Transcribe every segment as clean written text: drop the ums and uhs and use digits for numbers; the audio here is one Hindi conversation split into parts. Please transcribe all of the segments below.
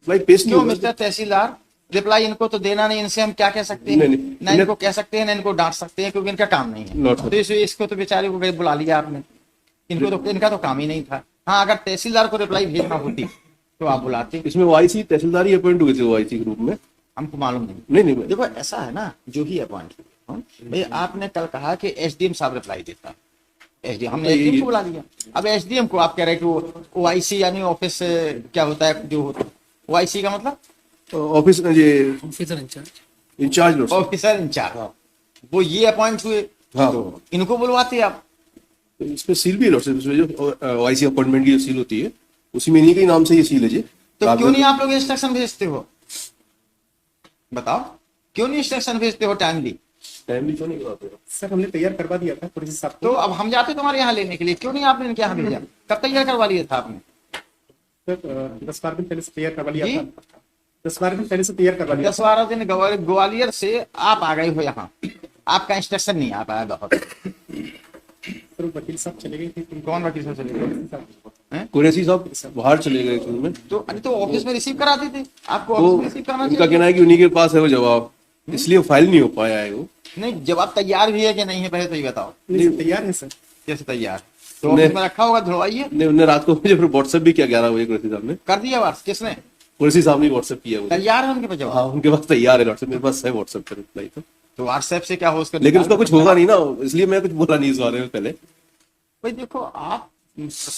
रिप्लाई पेश नहीं क्यों होगा। मिस्टर तहसीलदार, रिप्लाई इनको तो देना नहीं, इनसे हम क्या कह सकते हैं? नहीं, ना इनको कह सकते हैं ना इनको डांट सकते हैं, क्योंकि इनका काम नहीं है। तो इसको तो बेचारे को गए बुला लिया आपने, इनको तो इनका तो काम ही नहीं था। हाँ, अगर तहसीलदार को रिप्लाई भेजना होती तो आप बुलाते। इसमें ओआईसी तहसीलदार ही अपॉइंट हुए थे ओआईसी ग्रुप में। हमको मालूम नहीं। नहीं देखो ऐसा है ना, जो ही अपॉइंट भाई, आपने कल कहा कि एसडीएम साहब रिप्लाई देता, एसडीएम, हमने एसडीएम को बुला लिया। अब एसडीएम को आप कह रहे हैं कि वो ओआईसी यानी ऑफिस क्या होता है, जो होता है ओआईसी का मतलब ऑफिस ये ऑफिसर इंचार्ज, इंचार्ज लोग। ऑफिसर इंचार्ज, वो ये अपॉइंट हुए। हाँ, तो इनको बुलवाते आप। तो इसमें सील भी है लॉर्डशिप, इसमें जो ओआईसी अपॉइंटमेंट की जो सील होती है उसी में इन्हीं के नाम से ये सील है जी। तो क्यों नहीं आप लोग इंस्ट्रक्शन भेजते हो? बताओ, क्यों नहीं इंस्ट्रक्शन भेजते हो टाइमली? टाइमली क्यों नहीं करवाते? सर हमने तैयार करवा दिया था पुलिस साहब तो अब हम जाते तुम्हारे यहाँ लेने के लिए, क्यों नहीं आपने इनके यहाँ भेजा? कब तैयार करवा लिया था आपने? को 10-12 दिन पहले से तैयार करवा लिया जी? था। 10-12 दिन पहले से तैयार करवा लिया 10-12 दिन ग्वालियर से आप आ गए हो यहाँ, आपका इंस्ट्रक्शन नहीं आ पाया बहुत। सर वकील साहब चले गए थे। कौन वकील साहब चले गए? कुरैशी साहब बाहर चले गए एक्चुअली में। तो अरे तो ऑफिस में रिसीव करा देते, आपको तो ऑफिस में रिसीव कराना उनका चाहिए। कहना है कि उन्हीं के पास है वो जवाब, इसलिए फाइल नहीं हो पाया है वो। नहीं, जवाब तैयार भी है कि नहीं है पहले तो ये बताओ। नहीं, तैयार है सर। कैसे तैयार? तो ऑफिस में रखा होगा, धुलवाइए। नहीं, उन्होंने रात को मुझे फिर व्हाट्सएप भी किया 11 बजे कुरैशी साहब ने। कर दिया वाट्स किसने? कुरैशी साहब ने व्हाट्सएप किया मुझे। तैयार है उनके पास जवाब? हाँ, उनके पास तैयार है व्हाट्सएप, मेरे पास है व्हाट्सएप पर रिप्लाई तो। व्हाट्सएप से क्या हो उसका, लेकिन उसका कुछ होगा नहीं ना, इसलिए मैं कुछ बोला नहीं इस बारे में पहले। भाई देखो आप,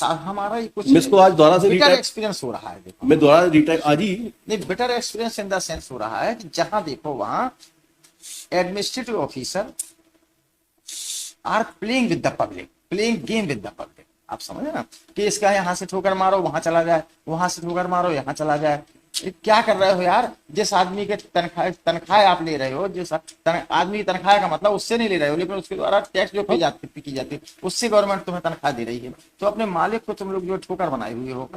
हमारा ये कुछ मैं इसको आज दोबारा से बेटर रिटाइप- एक्सपीरियंस हो रहा है। देखो मैं दोबारा रिटाइप आज ही नहीं, better experience in the sense हो रहा है कि जहां देखो वहां administrative officer are playing with the public, playing game with the public. आप समझे ना, कि इसका यहाँ से ठोकर मारो वहां चला जाए, वहां से ठोकर मारो यहाँ चला जाए। ये क्या कर रहे हो यार? जिस आदमी के तनख्वाह आप ले रहे हो, जिस आदमी की तनख्वाह का मतलब उससे नहीं ले रहे हो, लेकिन उसके द्वारा टैक्स जो की जाती है उससे गवर्नमेंट तुम्हें तनख्वाह दे रही है। तो अपने मालिक को तुम लोग जो ठोकर बनाए हुए हो,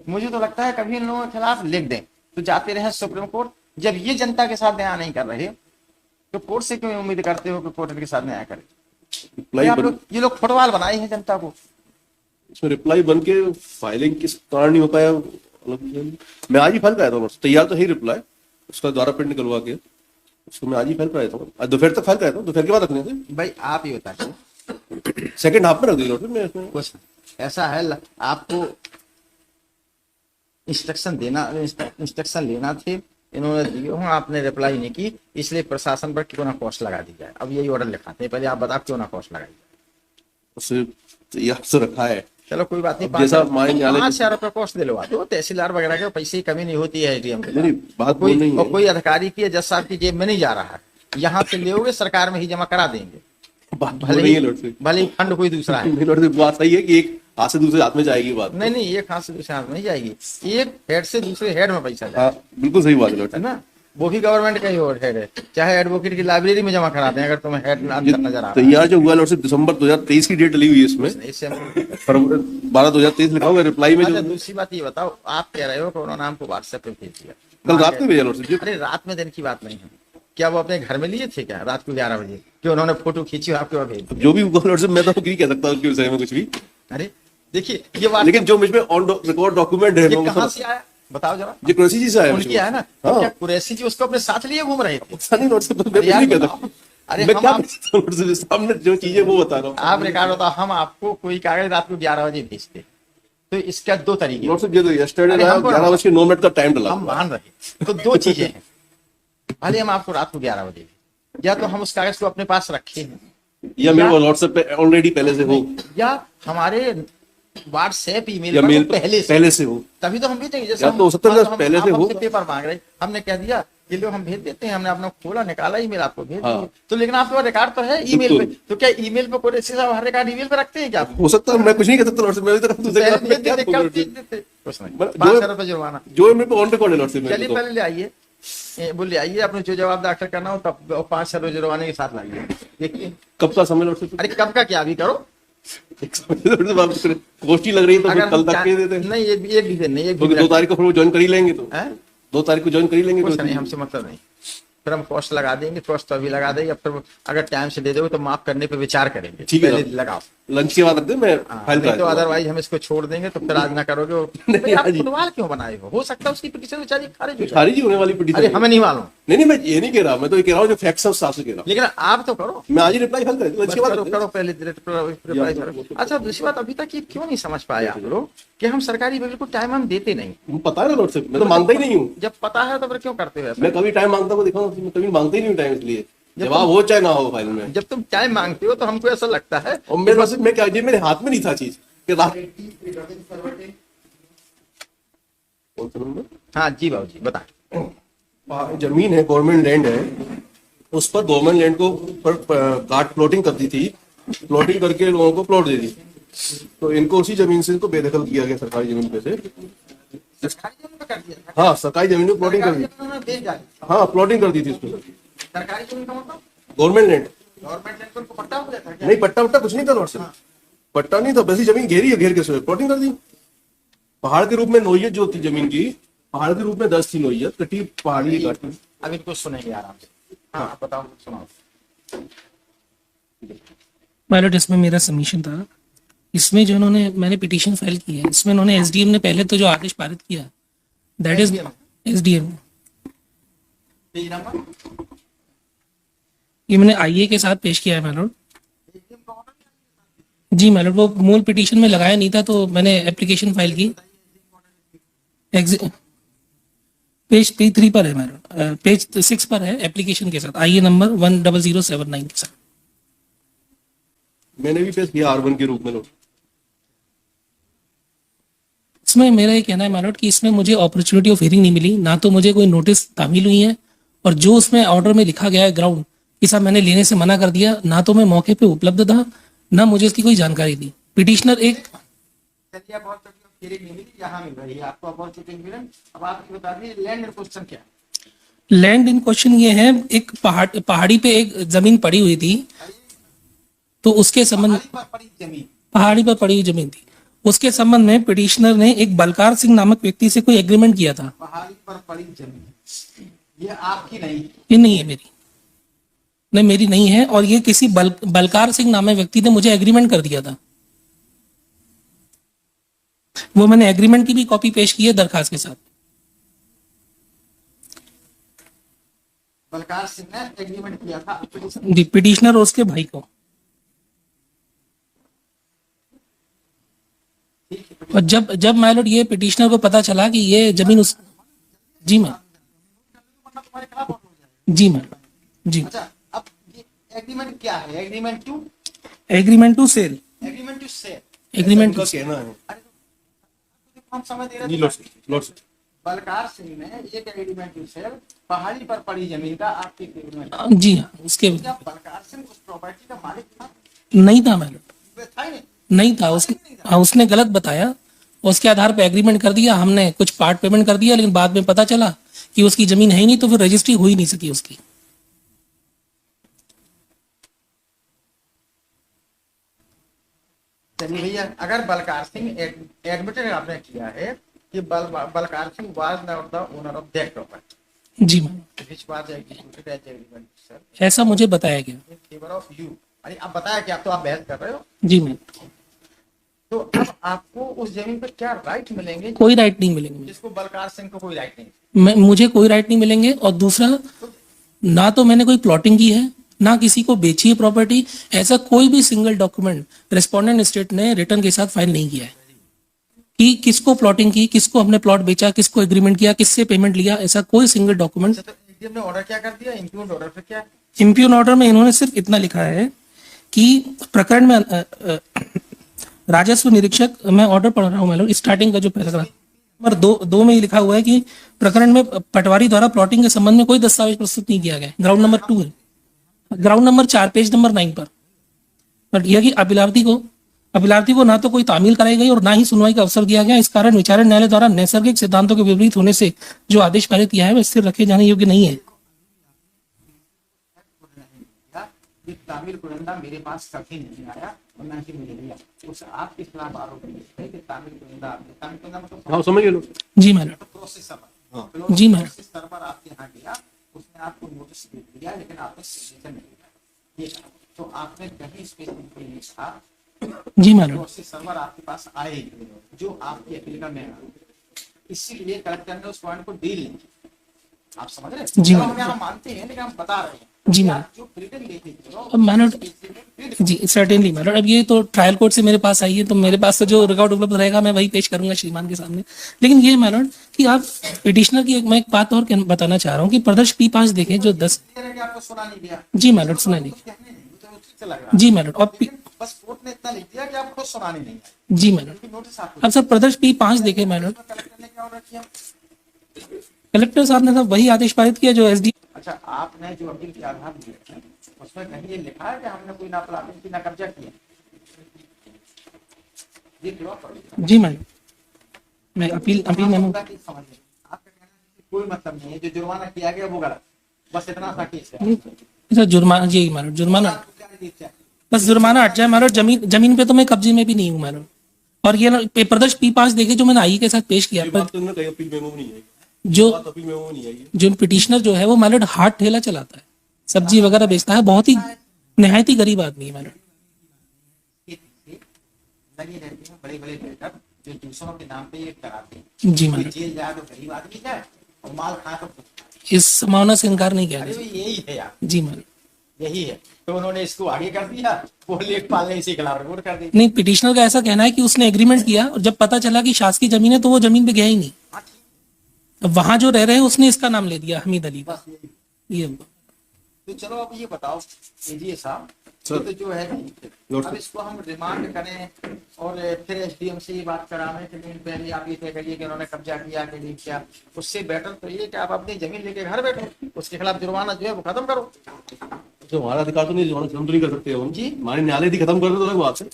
मुझे तो लगता है कभी इन लोगों के खिलाफ लिख दें तो जाते रहे सुप्रीम कोर्ट। जब ये जनता के साथ न्याय नहीं कर रहे तो कोर्ट से क्यों उम्मीद करते हो कि कोर्ट इनके साथ न्याय करे? रिप्लाई ये लोग फुटबॉल बनाए हैं जनता को। इसमें रिप्लाई बन के फाइलिंग किस कारण नहीं हो पाया, मैं आज ही फाइल कराया था, तैयार तो है रिप्लाई, उसका द्वारा प्रिंट निकलवा के उसको मैं आज ही फाइल कराया था। दोपहर तक फाइल कराया था, दोपहर के बाद रखने थे। भाई आप ये बताइए, सेकंड हाफ में रख दी नोटिस में इसमें। कुछ ऐसा है, आपको इंस्ट्रक्शन लेना थे, इन्होंने दिए हो, आपने रिप्लाई नहीं की, इसलिए प्रशासन पर क्यों ना कॉस्ट लगा दी जाए। अब यही ऑर्डर लिखाते हैं, पहले आप बताओ क्यों ना कॉस्ट लगाई जाए। उससे तैयार से रखा है। चलो कोई बात नहीं, जैसा मान न्यायालय 5,000 रुपये कॉस्ट दिलवा दो, तहसीलदार वगैरह के पैसे की कमी नहीं होती है एटीएम के। नहीं, बात वो नहीं है। कोई अधिकारी की जज साहब की जेब में नहीं जा रहा है, यहाँ से ले सरकार में ही जमा करा देंगे, बात वो नहीं है लॉर्ड से। भले ही फंड कोई दूसरा है। नहीं लॉर्ड से, बात सही है कि एक हाथ से दूसरे हाथ में जाएगी बात। नहीं, एक हाथ से दूसरे हाथ में नहीं जाएगी, एक हेड से दूसरे हेड में पैसा जाए, हाँ, बिल्कुल सही बात है लॉर्ड है से। ना। वो भी गवर्नमेंट का ही हेड है, चाहे एडवोकेट की लाइब्रेरी में जमा करा दें, अगर तुम्हें हेड अंदर नजर आ रहा है। तैयार जो हुआ लॉर्ड से दिसंबर 2023 की डेट डली हुई है इसमें, इससे हम- 12/2023 लिखा हुआ है रिप्लाई में अच्छा, जो दूसरी बात ये बताओ, आप कह रहे हो कि उन्होंने हमको व्हाट्सएप पे भेज दिया, कल रात में भेजा लॉर्ड से। अरे रात में दिन की बात नहीं है, क्या वो अपने घर में लिए थे क्या रात को 11 बजे कि उन्होंने फोटो खींची और आपके वहां भेज दी? जो भी हुआ लॉर्ड से, मैं तो नहीं कह सकता उसके विषय में कुछ भी, अरे देखिए ये बात, लेकिन जो मुझ में ऑन रिकॉर्ड डॉक्यूमेंट है ये वो कहाँ सब- से आया बताओ जरा? ये कुरैशी जी से आया उनकी है ना, हाँ। तो क्या कुरैशी जी उसको अपने साथ लिए घूम रहे थे? ऐसा नहीं लॉर्ड से, मैं कुछ यार नहीं कहता। बताओ, अरे मैं हम क्या आप- कह सकता हूं लॉर्ड से, सामने जो चीजें वो बता रहा हूँ। आप रिकॉर्ड होता, हम आपको कोई कागज रात को 11 बजे भेजते, तो इसका दो तरीके, लॉर्ड से ये तो यस्टरडे अरे हमको 11:09 का टाइम डला हम मान रहे, तो दो चीजें हैं, भले हम आपको रात को 11 बजे, या तो हम उस कागज को अपने पास रखे हैं, या मेरे को व्हाट्सएप पे ऑलरेडी पहले से हो, या हमारे व्हाट्सएप ईमेल या पर मेल वो पहले से, पहले से हो। तभी तो हम भेजेंगे। जैसे या तो हो सकता है हम पहले से आप हो। हमसे पेपर मांग रहे, हमने कह दिया ये लोग हम भेज देते हैं, हमने अपना खोला निकाला ईमेल आपको भेज हाँ। दिया, तो लेकिन आपके पास रिकॉर्ड तो है ईमेल पे, बिल्कुल। तो क्या ईमेल पे कोई साहब हर रिकॉर्ड ईमेल पे रखते हैं क्या? हो सकता है, मैं कुछ नहीं कह सकता लॉर्ड से, मैं भी तो दूसरे पहले काम में भेज क्या देते, बोल कल रहा भेज हूँ। देते, कुछ नहीं, मतलब 5,000 रुपये जुर्माना। जो मेरे पे ऑन रिकॉर्ड है लॉर्ड से, चलिए पहले ले आइए, बोले आइए, अपने जो जवाब दाखिल करना हो तब 5,000 रुपये जुर्माने के साथ लाइए, देखिए कब का समय लॉर्ड से? अरे कब का क्या, अभी करो। गोष्ठी लग रही है तो अगर कल हम तक के देते हैं, नहीं, ये एक भी दिन नहीं, एक भी क्योंकि 2 तारीख को फिर वो ज्वाइन कर ही लेंगे, तो हैं? 2 तारीख को ज्वाइन कर ही लेंगे। कुछ नहीं, हमसे मतलब नहीं, फिर हम कॉस्ट लगा देंगे, कॉस्ट तो अभी लगा देंगे, फिर अगर टाइम से दे दोगे तो माफ करने पे विचार करेंगे। ठीक है पहले साहब। लगाओ। लंच के बाद रख दे, मैं फाइल नहीं करा तो दूंगा। अदरवाइज हम इसको छोड़ देंगे तो फिर आज ना करोगे। नहीं, भाई, आप आज ही। फुटबॉल क्यों बनाए हो सकता है उसकी पिटीशन बेचारी खारिज हो जाए। खारिज ही होने वाली पिटीशन अरे है। हमें नहीं मालूम, नहीं नहीं, मैं ये नहीं कह रहा, मैं तो ये कह रहा हूँ जो फैक्ट्स है उस हिसाब से कह रहा हूँ। लेकिन आप तो करो, मैं आज ही रिप्लाई फाइल कर दूंगा, बस इसके बाद करो रख दे। करो पहले रिप्लाई करो। अच्छा दूसरी बात, अभी तक ये क्यों नहीं समझ पाए आप लोग कि हम सरकारी बिल को टाइम हम देते नहीं। मुझे पता है ना लॉर्ड साहब, मैं तो मांगता ही नहीं हूँ। जब पता है तो फिर क्यों करते हो ऐसा? मैं कभी टाइम मांगता हूँ दिखाऊँ, मैं कभी मांगता ही नहीं हूँ टाइम, इसलिए जवाब हो चाहे ना हो फाइल में। जब तुम टाइम मांगते हो तो हमको ऐसा लगता है और मेरे पास मैं क्या, ये मेरे हाथ में नहीं था चीज कि रात। कौन सा नंबर? हाँ जी बाबू जी बताएं। जमीन है, गवर्नमेंट लैंड है, उस पर गवर्नमेंट लैंड को पर काट प्लॉटिंग कर दी थी, प्लॉटिंग करके लोगों को प्लॉट दे दी, तो इनको उसी जमीन से इनको बेदखल किया गया सरकारी जमीन पे से। सरकारी जमीन पे कर दिया था। हाँ, सरकारी जमीन में प्लॉटिंग कर सरकारी दी। जमीन उन्होंने बेच डाली। हाँ, प्लॉटिंग कर दी थी उसमें। सरकारी जमीन का मतलब गवर्नमेंट लैंड गवर्नमेंट लैंड को उनको पट्टा हो गया था क्या? नहीं, पट्टा वट्टा कुछ नहीं था लॉर्ड साहब, पट्टा नहीं था, वैसी जमीन घेरी है, घेर के उसमें प्लॉटिंग कर दी। पहाड़ के रूप में नोयत जो थी जमीन की, पहाड़ के रूप में 10 थी नोयत, कटी पहाड़ी काटी। अब इनको सुनेंगे आराम से। हाँ आप बताओ, सुनाओ। पायलट इसमें मेरा सबमिशन था, इसमें जो उन्होंने मैंने पिटीशन फाइल की है, इसमें उन्होंने एसडीएम ने पहले तो जो आदेश पारित किया, that is SDM, page number ये मैंने आईए के साथ पेश किया है मैलोड। जी मैलोड, वो मूल पिटीशन में लगाया नहीं था तो मैंने एप्लीकेशन फाइल की। पेज 3 पर है मैलोड, पेज 6 पर है एप्लीकेशन के साथ, आईए नंबर 10079 के साथ। मैंने भी पेश किया R1 के रूप में। लोग इसमें मेरा ये कहना है मैलोड कि इसमें मुझे अपॉर्चुनिटी ऑफ हियरिंग नहीं मिली, ना तो मुझे कोई नोटिस तामील हुई है, और जो उसमें ऑर्डर में लिखा गया है ग्राउंड कि साहब मैंने लेने से मना कर दिया, ना तो मैं मौके पे उपलब्ध था, ना मुझे इसकी कोई जानकारी दी। पिटिशनर एक चलिए अपॉर्चुनिटी नहीं मिली, यहाँ मिल रही है आपको अपॉर्चुनिटी मिली। अब आप ये बता दीजिए लैंड इन क्वेश्चन क्या है? लैंड इन क्वेश्चन ये है, एक पहाड़ी पे एक जमीन पड़ी हुई थी, तो उसके संबंध पहाड़ी पर पड़ी जमीन, पहाड़ी पर पड़ी हुई जमीन थी, उसके संबंध में पिटिशनर ने एक बलकार सिंह नामक व्यक्ति से कोई एग्रीमेंट किया था। पहाड़ी पर पड़ी जमीन ये आपकी नहीं, ये नहीं है मेरी, नहीं मेरी नहीं है, और ये किसी बलकार सिंह नामक व्यक्ति ने मुझे एग्रीमेंट कर दिया था। वो मैंने एग्रीमेंट की भी कॉपी पेश की है दरखास्त के साथ। बलकार सिंह ने एग्रीमेंट किया था जी, पिटिशनर और उसके भाई को। और जब जब माइलॉर्ड ये पिटिशनर को पता चला कि ये जमीन उस जी मैम, तुम्हारे खिलाफ ऑर्डर हो जाएगा। जी मैम, जी अच्छा अब ये एग्रीमेंट क्या है? Agreement to agreement to sale, sale. Agreement उनका कहना है। अरे तो हम समझ दे जी रहे लॉर्ड थे। साहब, लॉर्ड साहब। बलकार सिंह ने एक एग्रीमेंट टू सेल पहाड़ी पर पड़ी जमीन का आपके एग्रीमेंट, जी हाँ, उसके क्या बलकार सिंह उस प्रॉपर्टी का मालिक था? नहीं था माइलॉर्ड, था ही नहीं। नहीं था उसने गलत बताया, उसके आधार पर एग्रीमेंट कर दिया, हमने कुछ पार्ट पेमेंट कर दिया, लेकिन बाद में पता चला कि उसकी जमीन है ही नहीं, तो फिर रजिस्ट्री हो ही नहीं सकी उसकी। चलिए भैया, अगर बलकार सिंह एडमिटेड आपने किया है कि Balkar Singh was not the owner of that property, जी ma'am, which was executed as agreement sir ऐसा मुझे बताया गया। In favour of you. अरे आप बताया कि आप तो आप बहस कर रहे हो, जी मैम, तो अब आपको उस जमीन पर क्या राइट मिलेंगे कोई राइट नहीं मिलेंगे जिसको बलकार सिंह को कोई राइट नहीं? मुझे कोई राइट नहीं मिलेंगे। और दूसरा, ना तो मैंने कोई प्लॉटिंग की है, ना किसी को बेची है प्रॉपर्टी, ऐसा कोई भी सिंगल डॉक्यूमेंट रेस्पोंडेंट स्टेट ने रिटर्न के साथ फाइल नहीं किया है कि किसको प्लॉटिंग की, किसको हमने प्लॉट बेचा, किसको एग्रीमेंट किया, किससे पेमेंट लिया, ऐसा कोई सिंगल डॉक्यूमेंट। तो एडीएम ने ऑर्डर क्या कर दिया? इंप्यूग्ड ऑर्डर पे क्या? इम्प्यून ऑर्डर में इन्होंने सिर्फ इतना लिखा है कि प्रकरण में राजस्व निरीक्षक, मैं ऑर्डर पढ़ रहा हूँ मैं लोग, स्टार्टिंग का जो पैराग्राफ नंबर 2 में ही लिखा हुआ है कि प्रकरण में पटवारी द्वारा प्लॉटिंग के संबंध में कोई दस्तावेज प्रस्तुत नहीं किया गया। ग्राउंड नंबर 2 है, ग्राउंड नंबर 4 पेज नंबर 9 पर। बट यह कि अभिलाषी को ना तो कोई तामील कराई गई और ना ही सुनवाई का अवसर दिया गया। इस कारण विचारण न्यायालय द्वारा नैसर्गिक सिद्धांतों के विपरीत होने से जो आदेश पारित किया है वह स्थिर रखे जाने योग्य नहीं है। ये तामिल कुरिंदा मेरे पास कभी नहीं आया और ना ही मुझे लिया। उस आपके खिलाफ आरोप है कि तामिल कुरिंदा मतलब हाँ, समझ गए लोग। जी मैडम, प्रोसेस जी मैम, सर्वर आपके यहाँ गया, उसने आपको नोटिस तस्वीर दिया लेकिन आपने सिग्नेचर नहीं दिया, ये कहा। तो आपने कहीं स्पेसिफिकली लिखा जी मैडम। तो सर्वर आपके पास आएगी जो आपकी अपील का मेन है, इसीलिए कलेक्टर ने उस पॉइंट को डील नहीं किया। आप समझ रहे हैं? जी चलो मैम। हम यहाँ मानते हैं लेकिन हम बता रहे हैं जी कि मैम। आप जो फ्रीडम लेके चलो, अब मैडम freedom- जी सर्टेनली मैडम, अब ये तो ट्रायल कोर्ट से मेरे पास आई है तो मेरे पास तो जो रिकॉर्ड उपलब्ध रहेगा मैं वही पेश करूंगा श्रीमान के सामने। लेकिन ये मैडम कि आप पिटिशनर की मैं एक बात और बताना चाह रहा हूँ कि प्रदर्श P5 देखें जो 10। कि आपको सुना नहीं दिया। जी मैडम सुना नहीं। कहने नहीं, वो तो ठीक से लग रहा जी मैडम। और लेकिन बस कोर्ट ने इतना लिख दिया कि आपको सुनानी नहीं आई, जी मैडम। क्योंकि नोटिस आपको अब सर प्रदर्श P5 देखें मैडम, कलेक्टर ने क्या ऑर्डर किया। कलेक्टर साहब ने सब वही आदेश पारित किया जो SD। अच्छा, आपने जो अपील के आधार दिए हैं उसमें कहीं ये लिखा है कि हमने कोई ना प्लाटिंग की ना कब्जा किया, ये क्यों पड़ी? जी मैडम, मैं अपील मेमो। आपका क्या समझ में? आपका कहना है कि कोई मतलब नहीं है, जो जुर्माना किया गया वो गलत, बस इतना सा केस है। सर जुर्माना, जी मैडम जुर्माना, आपको क्या नहीं चाहिए? बस जुर्माना हट जाए मैडम। जमीन पे तो मैं कब्जे में भी नहीं हूँ मैडम। और ये प्रदर्श P5 देखे जो मैंने आई के साथ पेश किया, ये बात तो कहीं अपील मेमो में नहीं है, जो बात अपील मेमो में नहीं आई है। जो पिटिशनर जो है वो मैडम हाट ठेला चलाता है, सब्जी वगैरह बेचता है, बहुत ही निहायत ही गरीब आदमी है मैडम। ये देखिए, लगे रहते हैं बड़े बड़े बिल्डर जो दूसरों के नाम पे ये कराते हैं। जी कोई मैडम, जेल जाए तो गरीब आदमी जाए और माल खाए तो इस संभावना से इनकार नहीं किया अरे जा भाई यही है यार, सकता। जी मैडम। यही है। तो उन्होंने इसको आगे कर दिया, वो लेखपाल ने इसी के खिलाफ रिपोर्ट कर दी। नहीं, पिटिशनर का ऐसा कहना है कि उसने एग्रीमेंट किया और जब पता चला कि शासकीय जमीन है तो वो जमीन पे गया ही नहीं। हाँ, ठीक। अब वहां जो रह रहे हैं उसने इसका नाम ले दिया, हमीद अली का। बस यही। ये तो चलो अब ये बताओ एजीए साहब, सर। ये तो जो है नोट अब इसको हम रिमांड करें और फिर एसडीएम से ये बात करावें कि नहीं पहले आप ये तय करिए कि उन्होंने कब्जा किया कि नहीं किया। उससे बेटर तो ये कि आप अपनी जमीन लेके घर बैठो, उसके खिलाफ जुर्माना जो है वो खत्म करो। तो हमारा अधिकार तो नहीं, जुर्माना खत्म तो नहीं कर सकते हम जी। हमारे न्यायालय थी खत्म कर दे तो अलग बात है।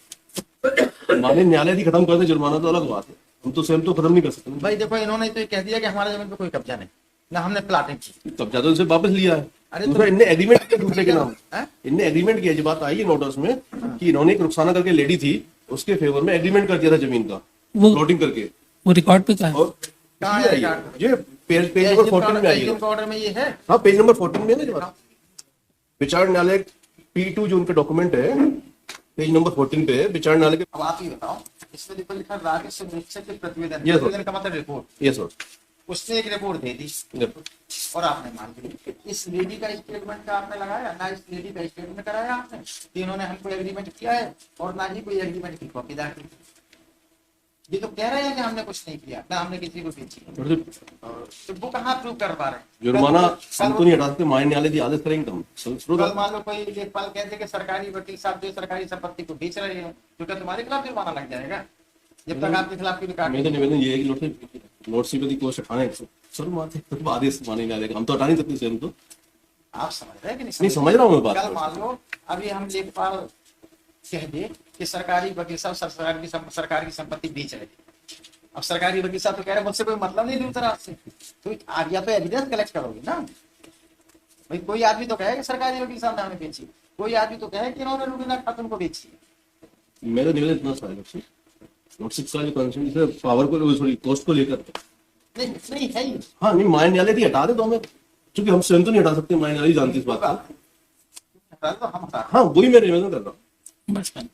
हमारे न्यायालय थी खत्म कर दे जुर्माना तो अलग बात है, हम तो स्वयं तो खत्म नहीं कर सकते। भाई देखो, इन्होंने तो ये कह दिया कि हमारे जमीन पे कोई कब्जा नहीं, ना हमने प्लाटिंग की। कब्जा तो उनसे वापस लिया है। अरे दूसरा इनने एग्रीमेंट किया दूसरे के नाम, हैं? इनने एग्रीमेंट किया, जो बात आई है नोटिस में कि इन्होंने एक रुखसाना करके लेडी थी उसके फेवर में एग्रीमेंट कर दिया था जमीन का, वो फ्लोटिंग करके। वो रिकॉर्ड पे क्या है? और कहाँ ये है आई है, रिकॉर्ड? ये पेज नंबर 14 में आई है। एसडीएम का ऑर्डर में ये है। हाँ, पेज नंबर 14 में है ना जो बात। विचार न्यायालय P2 जो उनका डॉक्यूमेंट है, पेज नंबर 14 पे है विचार न्यायालय के। अब आप ही बताओ, इसमें देखो लिखा राजस्व निरीक्षक के प्रतिवेदन, Yes, sir. प्रतिवेदन का मतलब रिपोर्ट। Yes sir. उसने एक रिपोर्ट दे दी और आपने मान ली। इस लेडी का स्टेटमेंट का आपने लगाया ना, इस लेडी का स्टेटमेंट कराया आपने कि इन्होंने हमको एग्रीमेंट किया है, और ना ही कोई एग्रीमेंट की कॉपी दाखिल की। ये तो कह रहे हैं कि हमने कुछ नहीं किया, ना हमने किसी को बेची। तो वो कहाँ प्रूव कर पा रहे हैं? जुर्माना कल- हम तो नहीं हटा सकते, हमारे न्यायालय की आदेश करेंगे तो हम कल मान लो कोई लेखपाल कहते कि सरकारी वकील साहब जो सरकारी संपत्ति को बेच रहे हैं, तो क्या तुम्हारे खिलाफ जुर्माना लग जाएगा जब तक आपके खिलाफ कोई रिकॉर्ड मैं तो निवेदन ये है कि नोट से यदि कोर्ट हटाने सर मानते तो आदेश माने न्यायालय का, हम तो हटा नहीं सकते स्वयं तो। आप समझ रहे हैं कि नहीं समझ रहा हूँ मैं बात। कल मान लो अभी हम लेखपाल कह दे कि सरकारी वकील साहब सरकार की संपत्ति बेच रहे थे। अब सरकारी वकील साहब तो कह रहे मुझसे कोई मतलब नहीं दूसरा आपसे, तो आप या तो एविडेंस कलेक्ट करोगे ना। भाई कोई आदमी तो कहे कि सरकारी वकील साहब ने हमें बेची, कोई आदमी तो कहे कि इन्होंने रुबीना खातून को बेची। मेरा निवेदन इतना सा है सर, नोट 6 का जो कंसर्न है पावर को सॉरी कोस्ट को लेकर, नहीं नहीं है ही। हाँ नहीं माय न्यायालय थी हटा दे तो हमें, क्योंकि हम स्वयं तो नहीं हटा सकते, माय न्यायालय जानती इस बात को। तो हम हटा हाँ वही मैं निवेदन कर रहा हूँ। बस मैम।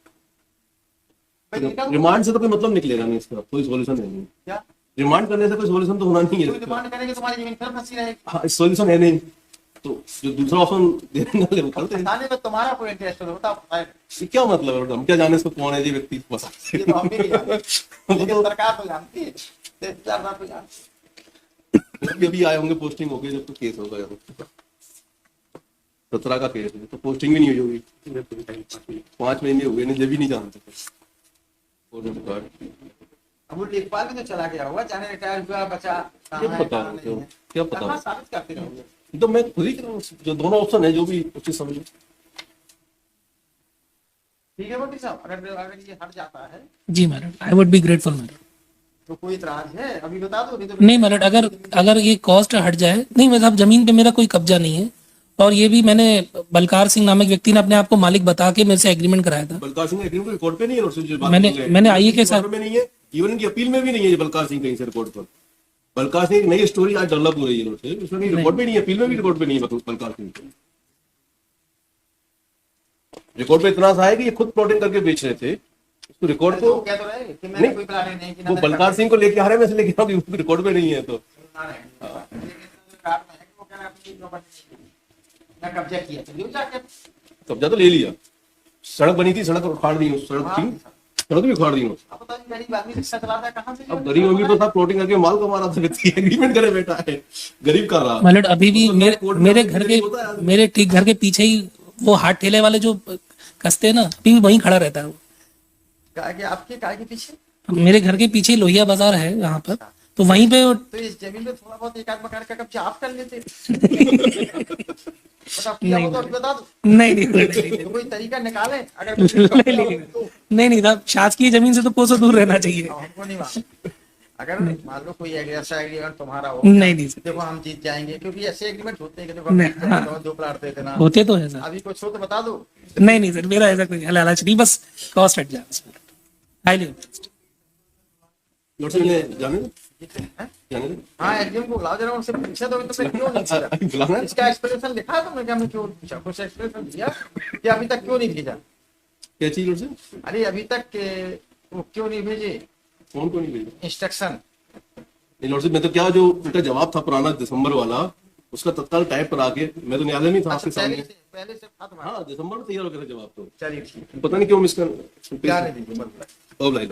रिमांड से तो कोई मतलब निकलेगा नहीं, इसका कोई सोल्यूशन नहीं है। क्या रिमांड करने से कोई सोल्यूशन तो होना नहीं है कोई इसका। डिमांड करेंगे तुम्हारी जमीन फिर फंसी रहेगी। हाँ सोल्यूशन है नहीं, तो जो दूसरा ऑप्शन देने वाले वो करते हैं। फंसाने में तुम्हारा कोई इंटरेस्ट होता है, ये क्या मतलब है, हम क्या जाने इसको कौन है ये व्यक्ति बसा ये तो हम भी नहीं जानते, लेकिन सरकार तो जानती है, सरकार तो जानती है। अभी आए होंगे, पोस्टिंग हो गई जब तो केस होगा यार। 17 का केस है तो पोस्टिंग भी नहीं हुई होगी, 5 महीने हो गए नहीं, जब भी नहीं जानते और जब कार्ड अब वो लेखपाल भी तो चला गया होगा, जाने रिटायर हुआ बचा कहाँ क्या है, पता कहाँ नहीं है। क्या पता कहाँ साबित करते रहोगे। तो मैं खुद ही जो दोनों ऑप्शन है जो भी उचित समझो। ठीक है वकील साहब, अगर ये हट जाता है जी madam, I would be grateful madam. तो कोई इतराज है अभी बता दो, नहीं तो नहीं मैडम, अगर ये कॉस्ट हट जाए, नहीं मतलब जमीन पे मेरा कोई कब्जा नहीं है, और ये भी मैंने बलकार सिंह नामक व्यक्ति ने अपने आप को मालिक बता के मेरे से एग्रीमेंट कराया था। बलकार सिंह एग्रीमेंट रिकॉर्ड पे नहीं है, मैंने आईए के साथ में नहीं है, इवन इनकी अपील में भी नहीं है ये बलकार सिंह कहीं से रिकॉर्ड पर। बलकार सिंह एक नई स्टोरी आज डेवलप हो रही है लॉर्ड, उसमें भी रिकॉर्ड में नहीं है, अपील में भी रिकॉर्ड में नहीं है बलकार सिंह के। रिकॉर्ड पे इतना सा है कि ये खुद प्लॉटिंग करके बेच रहे थे, उसको रिकॉर्ड को वो कह तो रहे कि मैंने नहीं, कोई प्लानिंग नहीं की, वो बलकार सिंह को लेके आ रहे हैं, मैं इसलिए कह रहा हूँ कि रिकॉर्ड में नहीं है तो ना कब्जा किया तो लो जाके। कब्जा तो ले लिया, सड़क बनी थी, सड़क उखाड़ दी, सड़क थी, सड़क भी उखाड़ दी। अब बताइए गरीब आदमी रिक्शा चलाता है कहाँ से? अब गरीब अमीर तो था प्लॉटिंग करके माल कमा रहा था, व्यक्ति एग्रीमेंट करे बैठा है, गरीब कर रहा। मतलब अभी भी तो मेरे ठीक घर के पीछे ही वो हाथ ठेले वाले जो कसते हैं ना, अभी भी वहीं खड़ा रहता है वो। कहा कि आपके काय के पीछे मेरे घर के पीछे लोहिया बाजार है यहाँ पर, तो वहीं पे तो इस जमीन में थोड़ा बहुत एक आध मकान का कब्जा आप कर लेते। बता किया हो तो अभी बता दो, नहीं तो कोई तरीका निकाले अगर नहीं साहब, शासकीय जमीन से तो कोसों दूर रहना चाहिए। हमको नहीं मालूम। अगर मान लो कोई ऐसा एग्रीमेंट तुम्हारा हो, नहीं सर, देखो हम जीत जाएंगे, क्योंकि ऐसे एग्रीमेंट होते हैं कि नहीं, देखो हाँ। दो प्लाट देते ना, होते तो है सर। अभी कुछ हो तो बता दो। नहीं सर, मेरा ऐसा कोई लालच नहीं, बस कॉस्ट हट जाए हाईली। लॉर्ड साहब ने जाने दो, हैं? जाने दो। हाँ एग्रीम को बुलाओ जरा, उनसे पूछा तो तुमने क्यों नहीं भेजा? बुलाना है? इसका एक्सप्लेनेशन लिखा है तुमने? क्या हमने क्यों पूछा? कुछ एक्सप्लेनेशन दिया कि अभी तक क्यों नहीं भेजा? क्या चीज लॉर्ड साहब? अरे अभी तक वो क्यों नहीं भेजे कौन को नहीं भेजा? इंस्ट्रक्शन? नहीं लॉर्ड साहब, मैं तो क्या जो उनका जवाब था पुराना दिसंबर वाला, उसका तत्काल टाइप पर आके, मैं तो न्यायालय में था आपके अच्छा सामने। पहले से था तुम्हारा? हाँ दिसंबर में तैयार हो गया था जवाब तो, चलिए ठीक है, पता नहीं क्यों मिस कर क्या नहीं दीजिए मतलब। अब लाइन